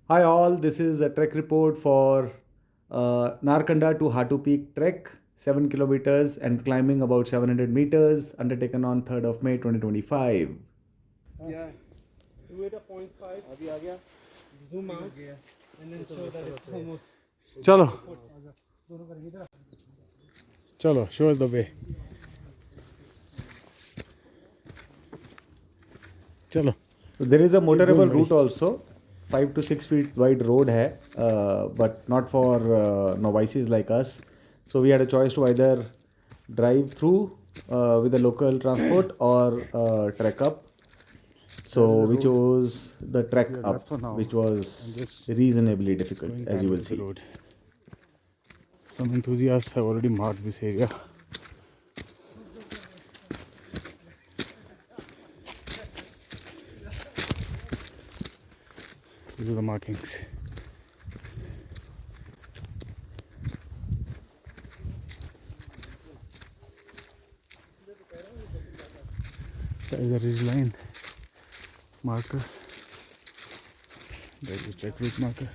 Hi all, this is a trek report for Narkanda to Hatu Peak trek, 7 kilometers and climbing about 700 meters, undertaken on 3rd of May 2025. Yeah, do it a point 0.5. अभी आ गया. Zoom out and then show that it's almost. चलो चलो show us the way. चलो There is a motorable going, route also, 5 to 6 feet wide road hai, but not for novices like us. So we had a choice to either drive through with the local transport or trek up. So we chose the trek We are up, left for now. which And was just reasonably difficult, going as you back will to the see. road. Some enthusiasts have already marked this area. These are the markings. There is a ridge line marker. There is a trek route marker.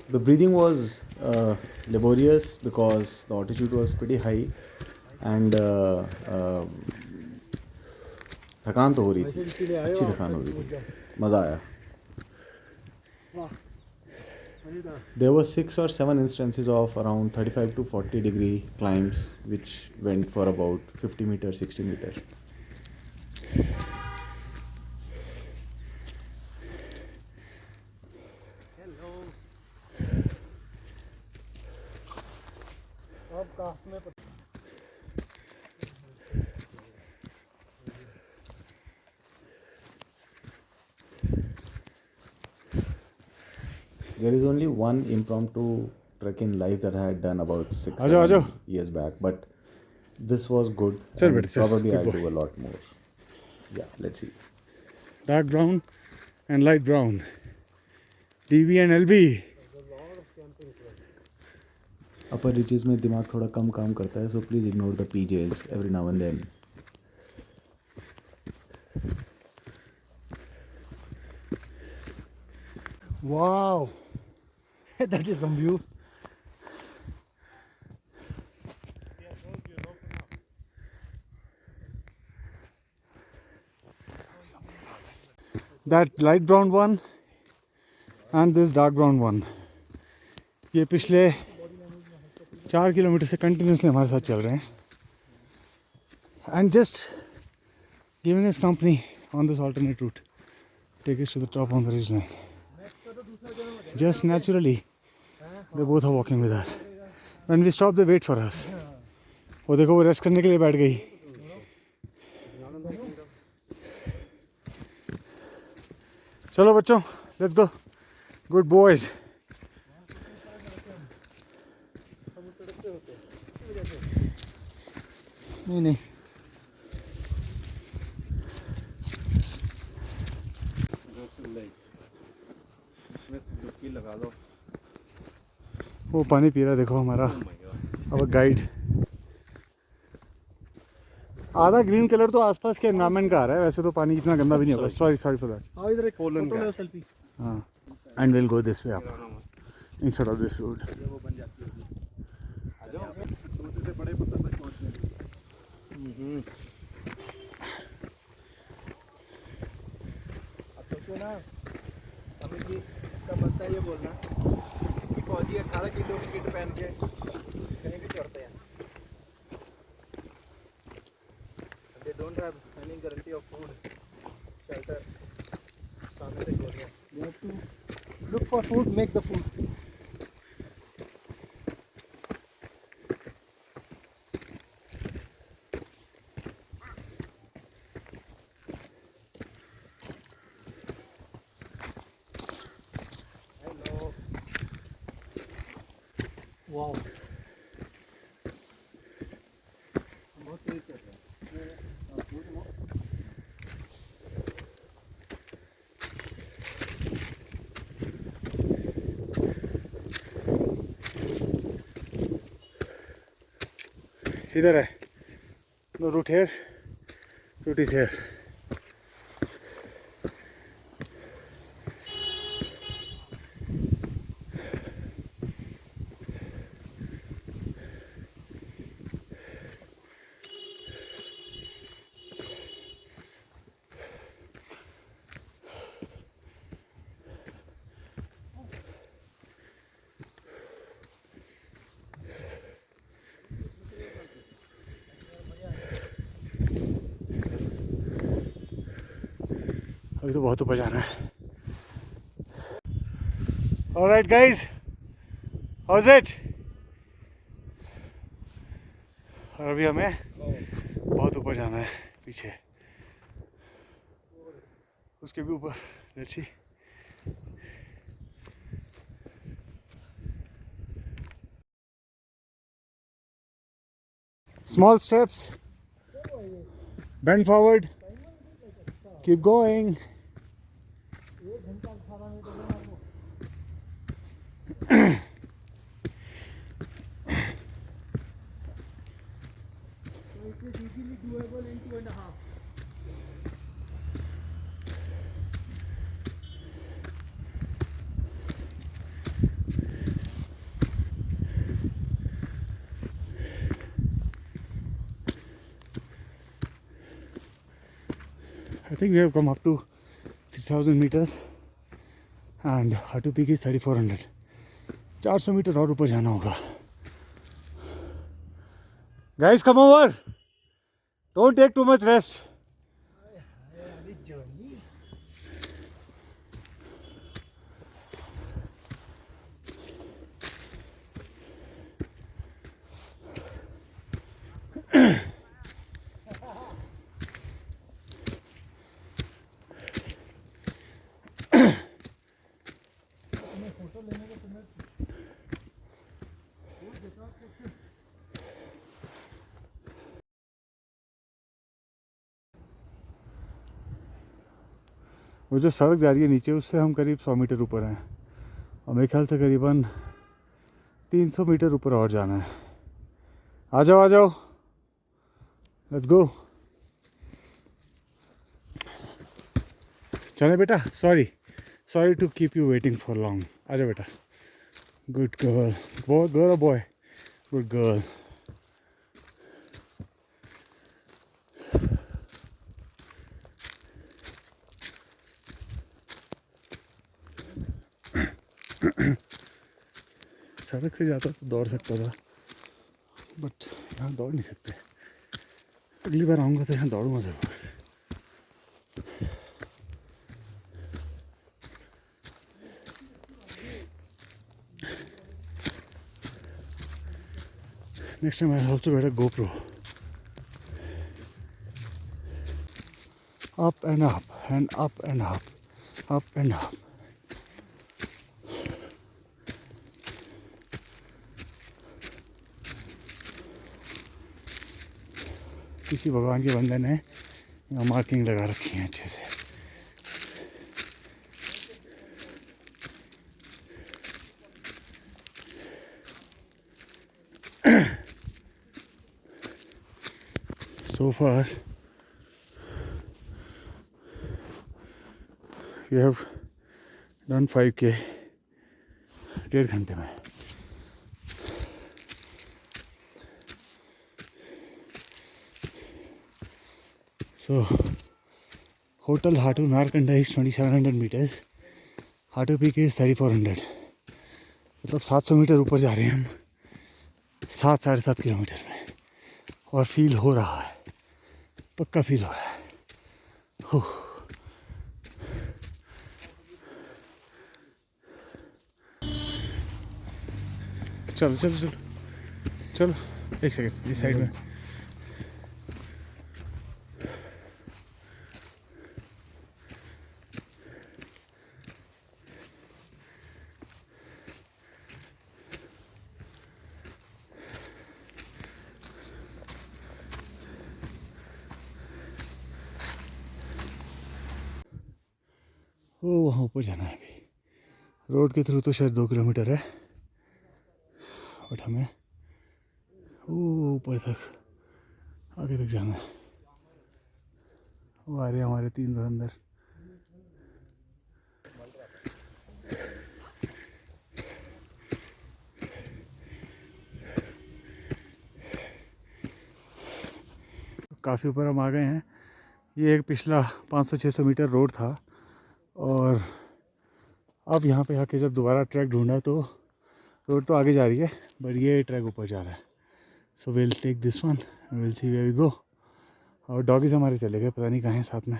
The breathing was laborious because the altitude was pretty high and थकान तो हो रही थी, अच्छी थकान हो रही थी, मज़ा आया. There were 6 or 7 instances of around 35 to 40 degree climbs which went for about 50 meters, 60 meters. There is only one impromptu trek in life that I had done about 6 Aajo, 7 aajo. years back, but this was good Chal and beta, chal. probably Good I'll boy. do a lot more. Yeah, let's see. Dark brown and light brown. DV and LB. Upper reaches में दिमाग थोड़ा कम काम करता है, so please ignore the PJs every now and then. Wow, that is some view. That light brown one and this dark brown one. ये पिछले 4 kilometre से continuously हमारे साथ चल रहे हैं. And just giving us company on this alternate route. Take us to the top on the ridge line. Just naturally, they both are walking with us. When we stop, they wait for us. वो देखो वो rest करने के लिए बैठ गई. चलो बच्चों, let's go. Good boys. नहीं लगा दो. वो पानी पी रहा है देखो हमारा अब गाइड. आधा ग्रीन कलर तो आसपास के एनवायरनमेंट का आ रहा है. वैसे तो पानी इतना गंदा भी नहीं होगा. Sorry for that. आओ इधर एक फोटो लो सेल्फी. हाँ. And will go this way up instead of this road. वो बन जाती है. आ जाओ. छोटे से बड़े पत्थर तक पहुंचने. अब तो ना हमें जी का बनता है ये बोलना कि फौजी 18 किलो की किट पहन के कहीं भी चढ़ते हैं. They don't have any guarantee of food, shelter. सामने से गोलियां. You have to look for food, make the food. Hello. Wow. बहुत तेज चल रहा है. इधर है. No route here. Route is here. अभी तो बहुत ऊपर जाना है. Alright guys, how's it? और अभी हमें बहुत ऊपर जाना है पीछे, उसके भी ऊपर. Let's see. Small steps, bend forward, keep going. easily doable in 2.5. I think we have come up to 3000 meters and Hatu Peak is 3400. 400 metre और ऊपर जाना होगा. Guys, come over. Don't take too much rest. वो जो सड़क जा रही है नीचे, उससे हम करीब 100 मीटर ऊपर हैं और मेरे ख्याल से करीबन 300 मीटर ऊपर और जाना है. आ जाओ आ जाओ, लेट्स गो. चले बेटा. Sorry to keep you waiting for long. आ जाओ बेटा. Good girl. गर्ल और बॉय? Good girl. सड़क से जाता तो दौड़ सकता था, बट यहाँ दौड़ नहीं सकते. अगली बार आऊँगा तो यहाँ दौड़ूंगा ज़रूर. Next time I'll also get a GoPro. Up and up and up and up, up and up. किसी भगवान के बंदे ने यहाँ मार्किंग लगा रखी है अच्छे से. So far we have done 5K 1.5 घंटे में. So Hotel Hatu Narkanda is 2700 meters. Hatu Peak is 3400. मतलब 700 मीटर ऊपर जा रहे हैं हम 7-7.5 किलोमीटर में, और फील हो रहा है, पक्का फील हो रहा है. चलो चलो चलो चलो, एक सेकंड इस साइड में. वो वहाँ ऊपर जाना है. अभी रोड के थ्रू तो शायद 2 किलोमीटर है, बट हमें वो ऊपर तक आगे तक जाना है। वो आ रहे हैं हमारे 3 दोस्त अंदर। काफ़ी ऊपर हम आ गए हैं। ये एक पिछला 500-600 मीटर रोड था और अब यहाँ पे आके जब दोबारा ट्रैक ढूंढा तो रोड तो आगे जा रही है बट ये ट्रैक ऊपर जा रहा है। So will take this one, will see where we go. और डॉगीज हमारे चले गए, पता नहीं कहाँ हैं साथ में।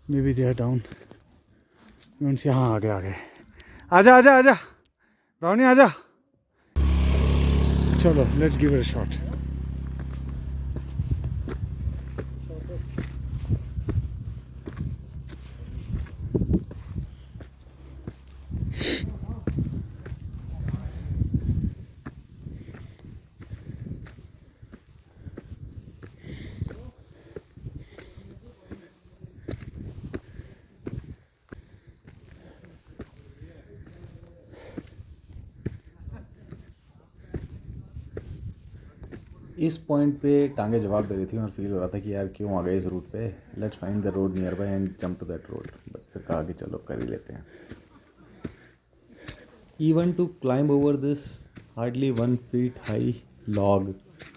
Maybe they are down. उनसे हाँ आ गए। आजा आजा आजा ब्राउनी आजा। चलो let's give it a shot. इस पॉइंट पे टांगे जवाब दे रही थी और फील हो रहा था कि यार क्यों आ गए इस रूट पे, let's find the road nearby and jump to that road. But फिर कहा कि चलो कर ही लेते हैं। Even to climb over this hardly 1 feet high log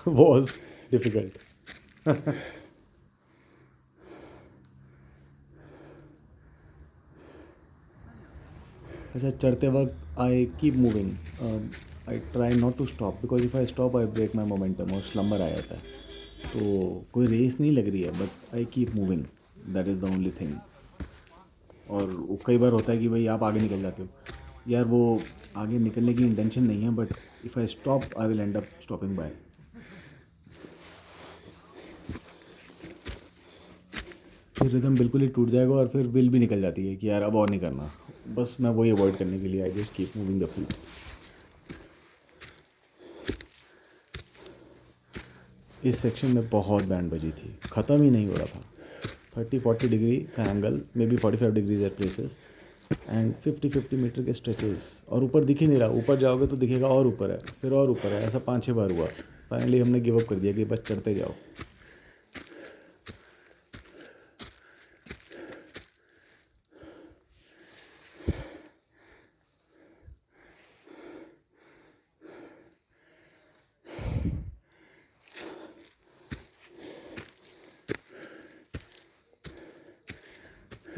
was difficult. अच्छा, चढ़ते वक्त I keep moving, I try not to stop because if I stop I break my momentum और स्लम्बर आ जाता है। तो कोई रेस नहीं लग रही है but I keep moving, that is the only thing. और वो कई बार होता है कि भाई आप आगे निकल जाते हो, यार वो आगे निकलने की इंटेंशन नहीं है but if I stop I will and up stopping by. फिर रिदम बिल्कुल ही टूट जाएगा और फिर विल भी निकल जाती है कि यार अब और नहीं करना। बस मैं वही अवॉइड करने के लिए I just keep moving the feet. इस सेक्शन में बहुत बैंड बजी थी, ख़त्म ही नहीं हो रहा था। 30-40 डिग्री का angle, maybe 45 degrees at places and 50-50 metre के स्ट्रेचेस। और ऊपर दिख ही नहीं रहा, ऊपर जाओगे तो दिखेगा और ऊपर है, फिर और ऊपर है, ऐसा 5-6 बार हुआ। फाइनली हमने गिव अप कर दिया कि बस चढ़ते जाओ।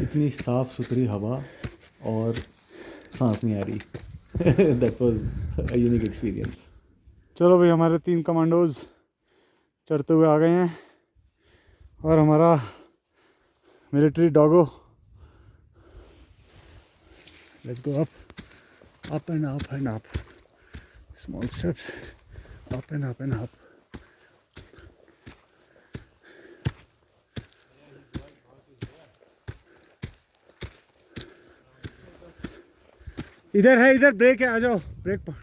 इतनी साफ़ सुथरी हवा और सांस नहीं आ रही। That was a unique experience. चलो भाई, हमारे 3 कमांडोज चढ़ते हुए आ गए हैं और हमारा military doggo. Let's go up and up and up, small steps up and up and up. इधर है, इधर ब्रेक है, आ जाओ ब्रेक पर।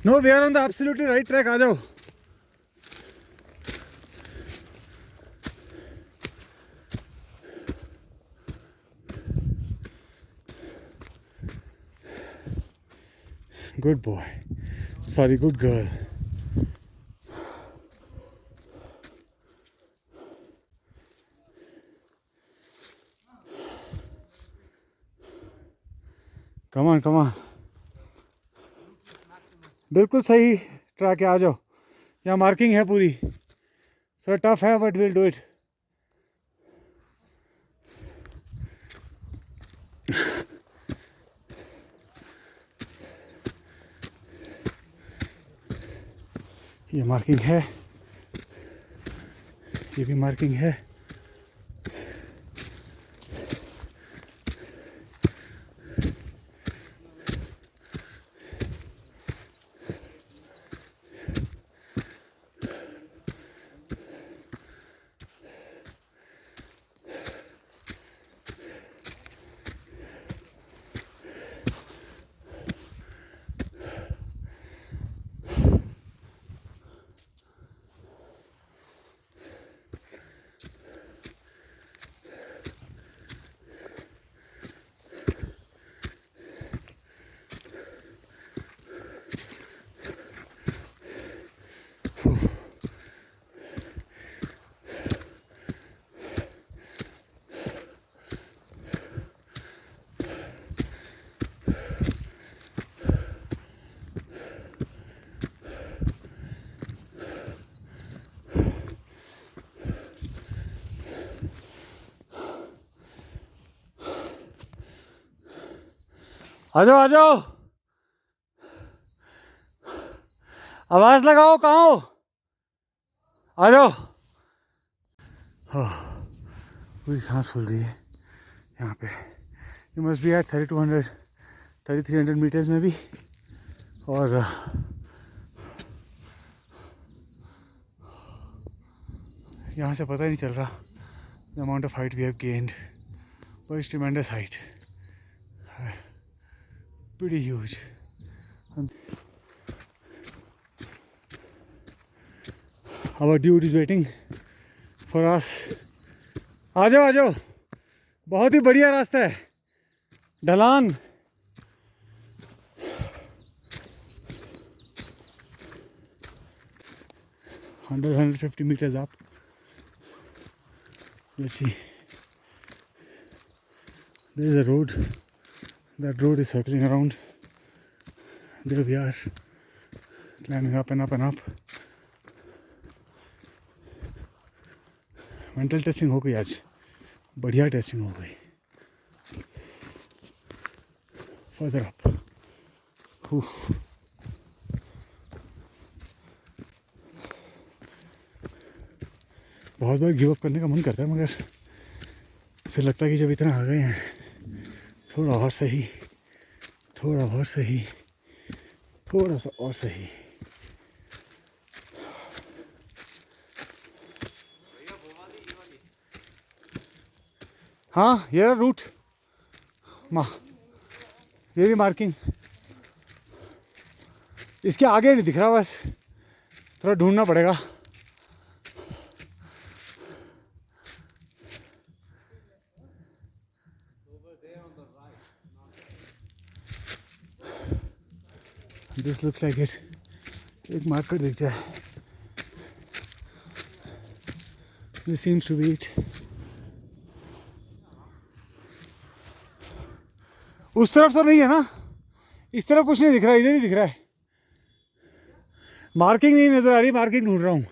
No, we are on the absolutely right track, आ जाओ। Good boy, sorry good girl. Come on come on, बिल्कुल सही ट्रैक है, आ जाओ। यहाँ मार्किंग है पूरी, थोड़ा टफ है बट विल डू इट। ये मार्किंग है, ये भी मार्किंग है। आ जाओ आ जाओ, आवाज लगाओ, कहाँ हो, आ जाओ। पूरी सांस फूल गई है यहाँ पे। You must be at 3300 metres में भी। और यहाँ से पता ही नहीं चल रहा the amount of height we have gained, but it's tremendous height, pretty huge. Our dude is waiting for us. आ जाओ आ जाओ, बहुत ही बढ़िया रास्ता है, ढलान। Under 150 meters up. Let's see. There is a road. That road is circling around. There we are, climbing up and up and up. Mental testing हो गई आज, बढ़िया टेस्टिंग हो गई। फर्दर अप, बहुत बार गिव अप करने का मन करता है, मगर फिर लगता है कि जब इतना आ गए हैं, थोड़ा और सही, थोड़ा और सही, थोड़ा सा और सही। हाँ ये रहा रूट, ये भी मार्किंग, इसके आगे नहीं दिख रहा, बस थोड़ा ढूंढना पड़ेगा। This looks like it. एक मार्कर दिख जाए, this seems to be it. उस तरफ तो नहीं है ना, इस तरफ कुछ नहीं दिख रहा, इधर ही दिख रहा है। मार्किंग नहीं नजर आ रही, मार्किंग ढूंढ रहा हूँ।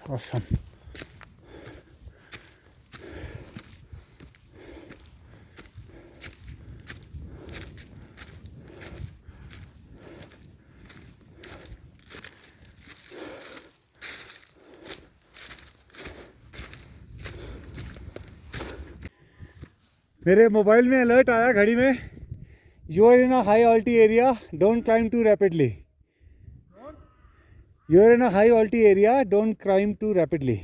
Awesome. मेरे मोबाइल में अलर्ट आया घड़ी में, you are in a high alti area, don't climb too rapidly. You are in a high alti area, don't climb too rapidly.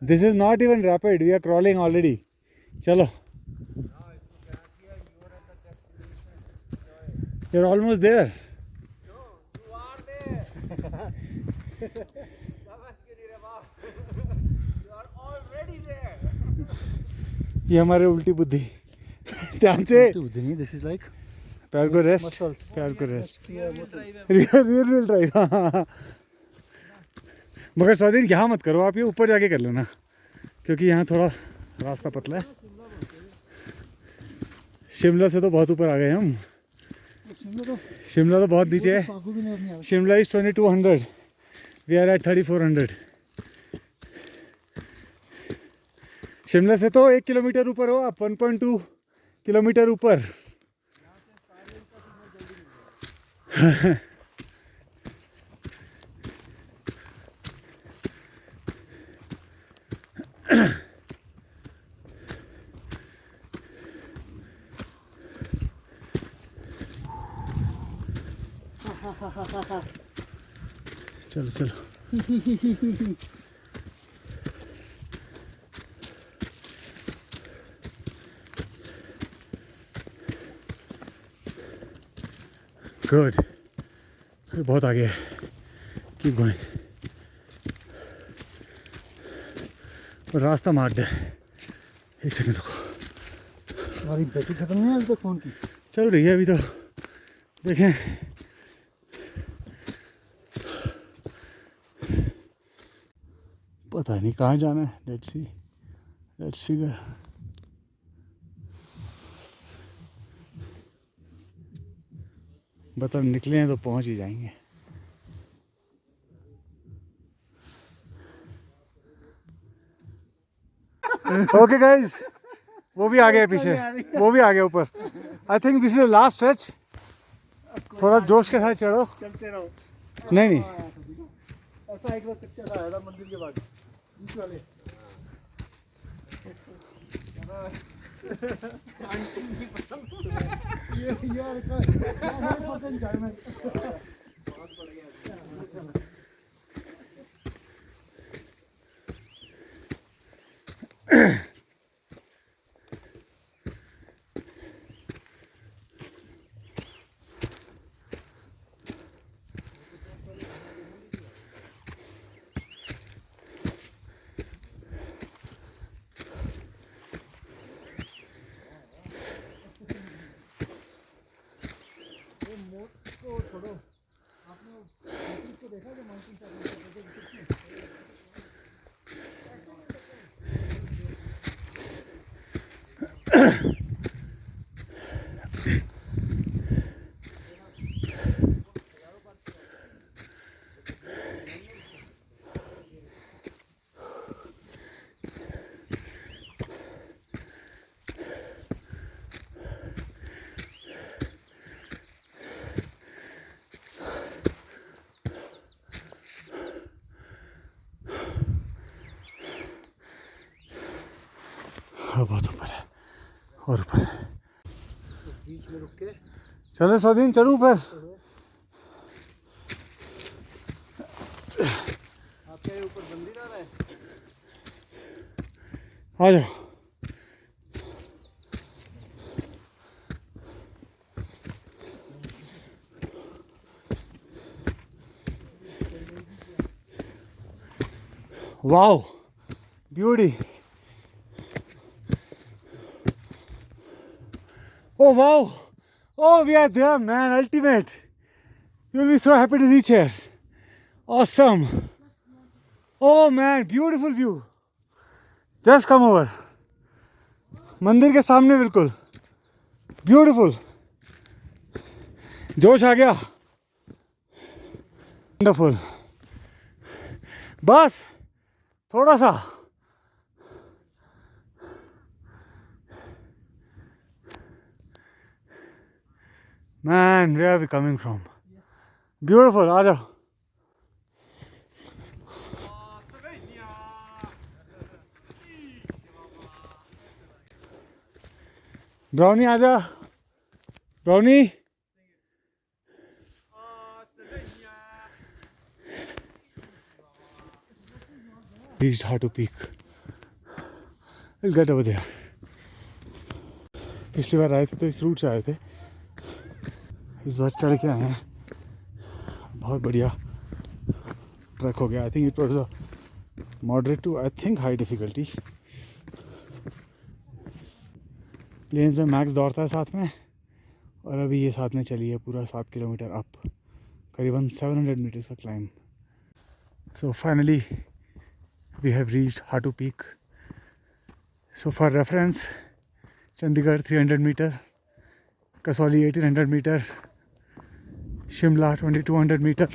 This is not even rapid, we are crawling already. चलो, you are almost there. ये हमारे उल्टी बुद्धि, ध्यान से। This is like पैर को rest, muscles. पैर को rest, rear rear wheel drive. मगर स्वाधीन यहाँ मत करो, आप ये ऊपर जाके कर लेना, क्योंकि यहाँ थोड़ा रास्ता पतला है। शिमला से तो बहुत ऊपर आ गए हम, शिमला तो बहुत नीचे है। Shimla is 2200, we are at 3400। Shimla से तो 1 किलोमीटर ऊपर हो आप, 1.2 किलोमीटर ऊपर। चलो चलो, गुड, बहुत आगे है, कीप गोइंग। और रास्ता मार दे, एक सेकंड रुको। हमारी बैटरी खत्म नहीं है अभी तक फोन की? चल रही है अभी तो, देखें। पता नहीं कहाँ जाना है, लेट्स सी, लेट्स फिगर। बता निकले हैं तो पहुंच ही जाएंगे। Okay guys, वो भी आ गया पीछे, वो भी आ गया ऊपर. I think this is the last stretch. थोड़ा जोश के साथ चढ़ो. चलते रहो. नहीं नहीं, ऐसा एक बार कच्चा था आया था मंदिर के बाद बीच वाले. ये यार का फक एंजॉयमेंट. बहुत बढ़िया. हाँ बहुत ऊपर है और ऊपर है. बीच में रुक के चलो स्वाधीन, चढ़ूं ऊपर. आपके ऊपर मंदिर आ रहा है. आ जाओ. Wow, beauty. Oh wow! Oh, we are there, man! Ultimate! You'll be so happy to reach here. Awesome! Oh man, beautiful view. Just come over. मंदिर के सामने बिल्कुल. Beautiful. जोश आ गया. Wonderful. बस थोड़ा सा. Man, where are we coming from? Beautiful, आ जाओ. ब्राउनी आ जा. Brownie. Reached Hatu Peak. We'll get over there. पिछली बार आए थे तो इस रूट से आए थे. इस बार चढ़ के आए हैं. बहुत बढ़िया ट्रैक हो गया. I think it was a moderate to I think high difficulty. Plains में मैक्स दौड़ता है साथ में, और अभी ये साथ में चली है पूरा 7 किलोमीटर अप, करीबन 700 मीटर्स का climb. So finally we have reached Hatu peak. So for reference, Chandigarh 300 metre, Kasauli 1800 metre, Shimla 2200 metre,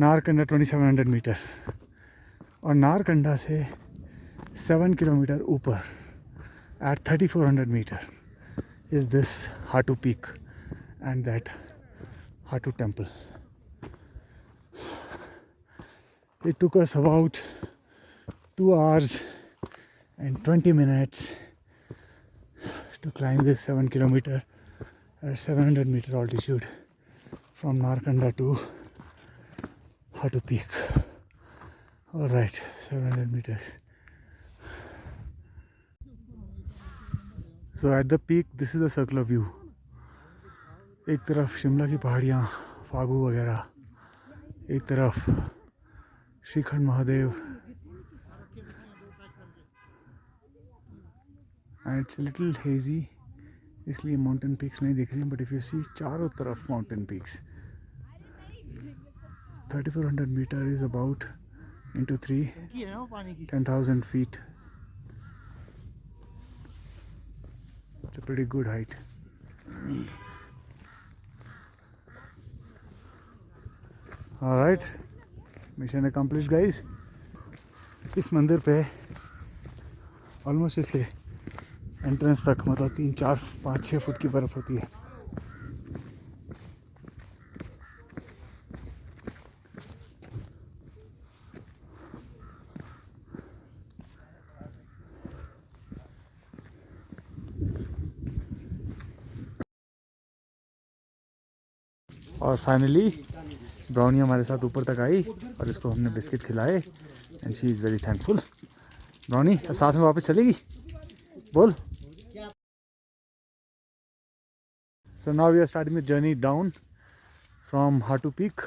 Narkanda 2700 metre, और नारकंडा से 7 किलोमीटर ऊपर at 3400 meter is this Hatu Peak and that Hatu Temple. It took us about 2 hours and 20 minutes to climb this 7 kilometer at 700 meter altitude from Narkanda to Hatu Peak. Alright, 700 meters. So at the peak, this is the circular view. एक तरफ शिमला की पहाड़ियाँ, फागू वगैरह, एक तरफ shrikhand Mahadev, and it's a little hazy, इसलिए mountain peaks नहीं दिख रही हैं. बट इफ़ यू सी, चारों तरफ mountain peaks. 3400 metre is about into 3 10,000 feet. It's a pretty good height. Alright, mission accomplished guys. इस मंदिर पे ऑलमोस्ट इसके एंट्रेंस तक, मतलब 3 4 5 6 फुट की बर्फ़ होती है। और फाइनली ब्राउनी हमारे साथ ऊपर तक आई और इसको हमने बिस्किट खिलाए and she is very thankful. Brownie साथ में वापस चलेगी, बोल। So now we are starting the journey down from Hatu peak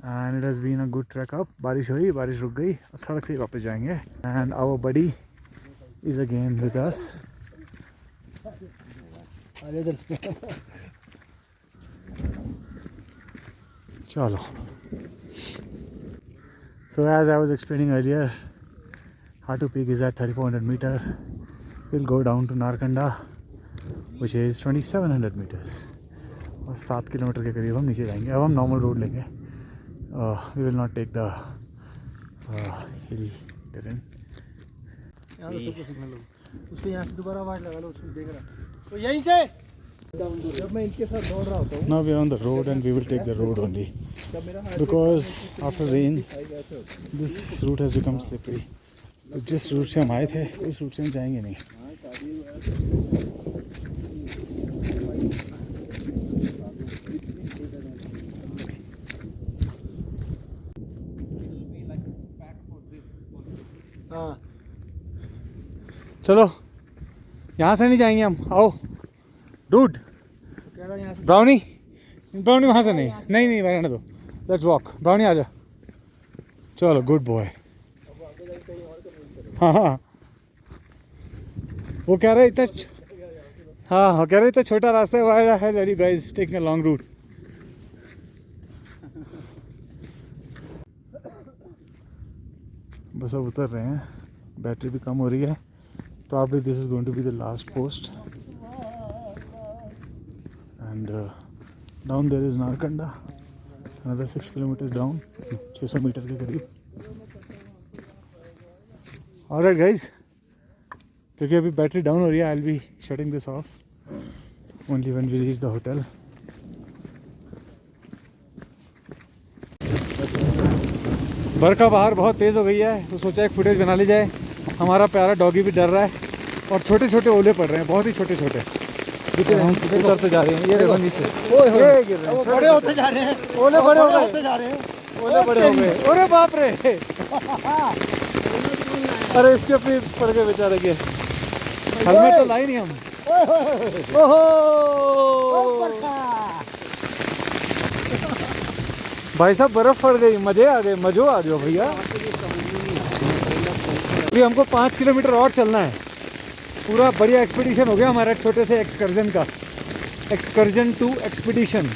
and it has been a good track up. बारिश हुई, बारिश रुक गई और सड़क से ही वापस जाएंगे and our buddy is again with us. चलो। So as I was explaining earlier, Hatu Peak is at 3400 meter. We'll go down to Narkanda, which is 2700 meters. और 7 किलोमीटर के करीब हम नीचे जाएंगे। अब हम नॉर्मल रोड लेंगे। We will not take the hilly terrain. यहाँ से सबको सिग्नल हो, उसको यहाँ से दोबारा आवाज लगा लो, उसको देख रहा तो यहीं से जब मैं इनके साथ दौड़ रहा होता हूँ। Now we are on the road and we will take the road only because after rain this route has become slippery. तो जिस रूट से हम आए थे उस रूट से हम जाएंगे नहीं। हाँ चलो, यहाँ से नहीं जाएंगे हम, आओ डूड। कह रहा यहाँ से ब्राउनी, ब्राउनी वहाँ से नहीं, नहीं नहीं रहने दो, लेट्स वॉक। ब्राउनी आ जा, चलो गुड बॉय। हाँ हाँ, वो कह रहे इतना, हाँ हाँ कह रहे इतना छोटा रास्ता है, why the hell are you guys taking a long route. बस अब उतर रहे हैं, बैटरी भी कम हो रही है। Probably this is going to be the last post and down there is Narkanda, another 6 kilometers down, 600 metre के करीब। Alright guys, क्योंकि अभी बैटरी डाउन हो रही है, I'll be shutting this off only when we reach the hotel. बरखा बाहर बहुत तेज़ हो गई है, तो सोचा एक फुटेज बना ली जाए। हमारा प्यारा डॉगी भी डर रहा है और छोटे छोटे ओले पड़ रहे हैं, बहुत ही छोटे छोटे। हम उतरते जा रहे हैं, ये देखो नीचे, ये गिर रहे हैं, बड़े होते जा रहे हैं, ओले बड़े हो गए, होते जा रहे हैं। ओले बड़े हो गए, अरे बाप रे। अरे इसके पीछे पड़ गए बेचारे के, हेलमेट तो लाई नहीं हम। ओहो भाई साहब, बर्फ पड़ गई, मजे आ गए, मजो आ गया भैया। अभी हमको 5 किलोमीटर और चलना है, पूरा बढ़िया एक्सपीडिशन हो गया हमारा छोटे से एक्सकर्जन का। एक्सकर्जन टू एक्सपीडिशन,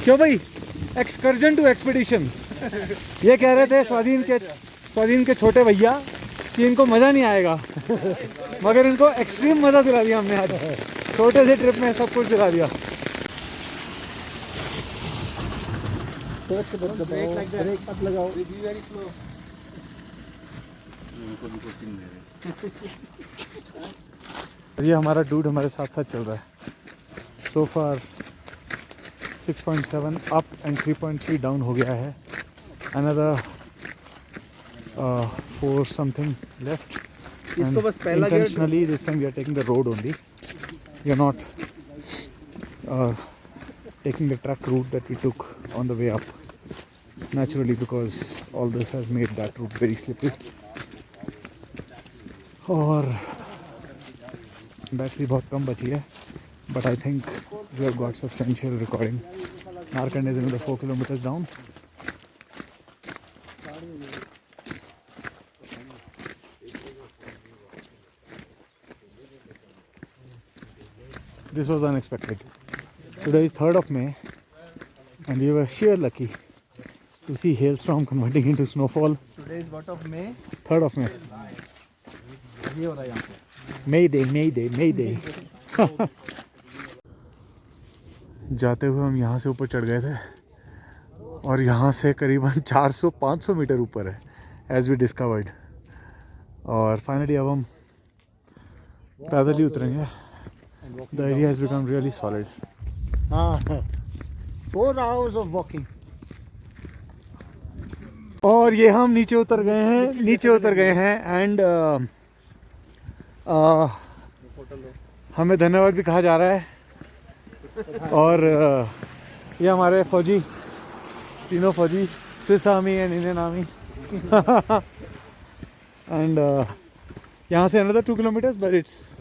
क्यों भाई, एक्सकर्जन टू एक्सपीडिशन। ये कह रहे थे स्वाधीन के छोटे भैया कि इनको मज़ा नहीं आएगा, मगर इनको एक्सट्रीम मज़ा दिला दिया हमने आज, छोटे से ट्रिप में सब कुछ दिला दिया। ब्रेक मत लगाओ, ये हमारा डूड हमारे साथ साथ चल रहा है। So far 6.7 up and 3.3 down हो गया है। Another 4 something left. इसको बस पहला gear, intentionally this time we are taking the road only, we are not taking the truck route that we took on the way up, naturally because all this has made that route very slippery. और battery बहुत कम बची है, but I think we have got substantial recording. Narkanda is another 4 kilometers down. This was unexpected. Today is 3rd of May and we were sheer lucky to see hailstorm converting into snowfall. Today is what of May? 3rd of May. ये हो रहा है यहाँ पे। May Day, May Day, May Day. जाते हुए हम यहाँ से ऊपर चढ़ गए थे और यहाँ से करीबन 400-500 मीटर ऊपर है, as we discovered. और फाइनली अब हम पैदल ही उतरेंगे. The area has become really solid. 4 hours of walking. और ये हम नीचे उतर गए हैं एंड हमें धन्यवाद भी कहा जा रहा है. और ये हमारे फौजी, तीनों फौजी, Swiss army and Indian army. And यहाँ से another 2 kilometers, but it's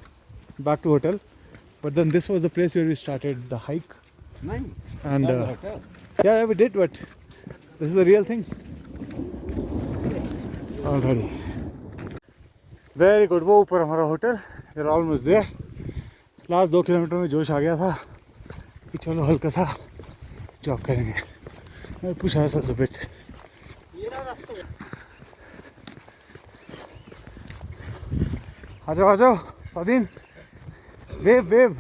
back to hotel. But then this was the place where we started the hike. And yeah, we did, but this is the real thing. Already. Very good. वो ऊपर हमारा hotel. We're almost there. Last 2 kilometre में जोश आ गया था कि चलो हल्का सा जॉग करेंगे. मैं push ourselves a bit. आ जाओ स्वाधीन. वेव